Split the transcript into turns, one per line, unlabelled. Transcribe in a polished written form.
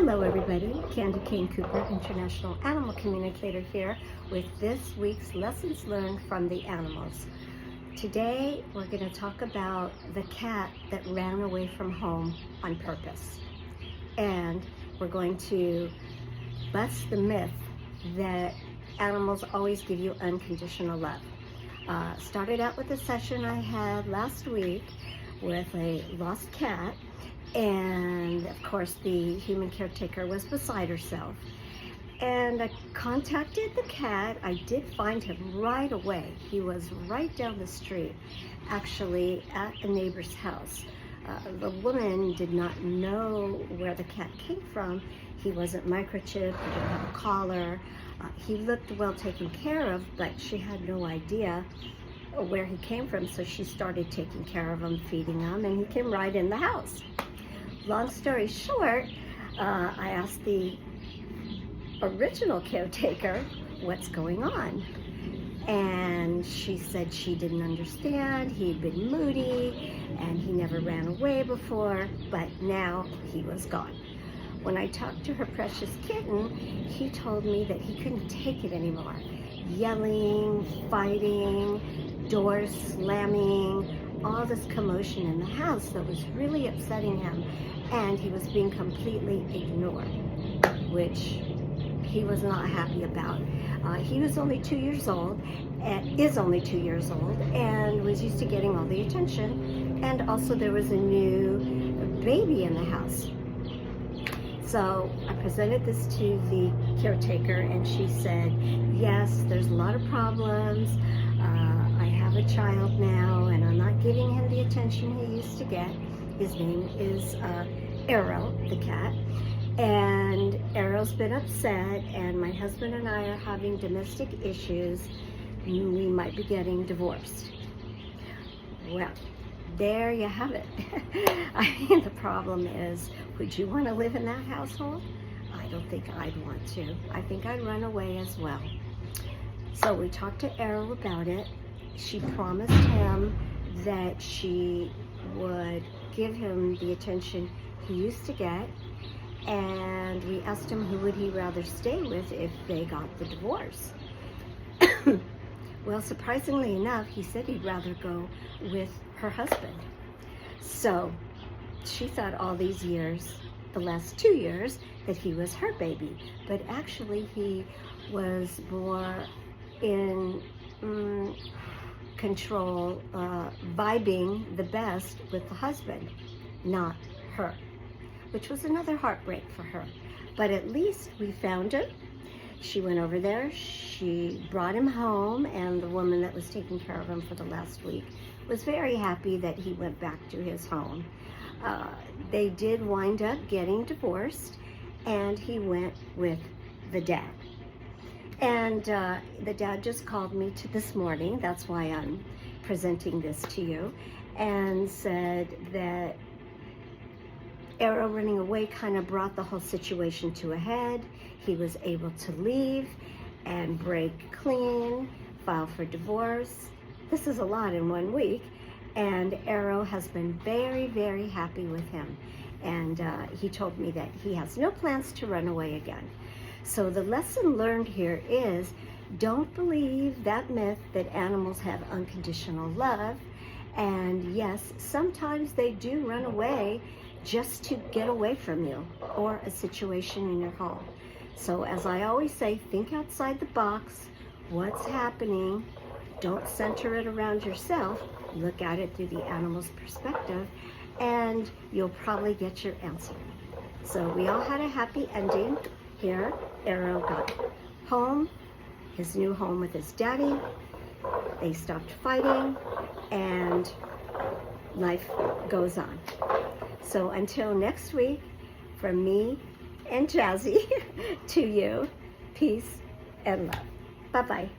Hello everybody, Candy Cane Cooper, International Animal Communicator here with this week's Lessons Learned from the Animals. Today we're going to talk about the cat that ran away from home on purpose. And we're going to bust the myth that animals always give you unconditional love. Started out with a session I had last week with a lost cat, and of course the human caretaker was beside herself, and I contacted the cat. I did find him right away. He was right down the street, actually at a neighbor's house. The woman did not know where the cat came from. He wasn't microchipped, he didn't have a collar. He looked well taken care of, but she had no idea where he came from, so she started taking care of him, feeding him, and he came right in the house. Long story short, I asked the original caretaker what's going on, and she said she didn't understand. He'd been moody and he never ran away before, but now he was gone. When I talked to her precious kitten, he told me that he couldn't take it anymore. Yelling, fighting, doors slamming, all this commotion in the house that was really upsetting him, and he was being completely ignored, which he was not happy about. He was only 2 years old, is only 2 years old, and was used to getting all the attention, and also there was a new baby in the house. So I presented this to the caretaker, and she said, yes, there's a lot of problems. I have a child now, and I'm not giving him the attention he used to get. His name is Arrow, the cat. And Arrow's been upset, and my husband and I are having domestic issues. We might be getting divorced. Well, there you have it. I mean, the problem is, would you want to live in that household? I don't think I'd want to. I think I'd run away as well. So we talked to Arrow about it. She promised him that she would give him the attention he used to get, and we asked him who would he rather stay with if they got the divorce. Well, surprisingly enough, he said he'd rather go with her husband. So she thought all these years, the last 2 years, that he was her baby, but actually he was more in control, vibing the best with the husband, not her, which was another heartbreak for her. But at least we found him. She went over there, she brought him home, and the woman that was taking care of him for the last week was very happy that he went back to his home. They did wind up getting divorced, and he went with the dad. And the dad just called me this morning, that's why I'm presenting this to you, and said that Arrow running away kind of brought the whole situation to a head. He was able to leave and break clean, file for divorce. This is a lot in 1 week, and Arrow has been very, very happy with him. And he told me that he has no plans to run away again. So the lesson learned here is, don't believe that myth that animals have unconditional love. And yes, sometimes they do run away just to get away from you or a situation in your home. So as I always say, think outside the box. What's happening? Don't center it around yourself. Look at it through the animal's perspective, and you'll probably get your answer. So we all had a happy ending here. Arrow got home, his new home with his daddy. They stopped fighting, and life goes on. So until next week, from me and Jazzy to you, peace and love. Bye-bye.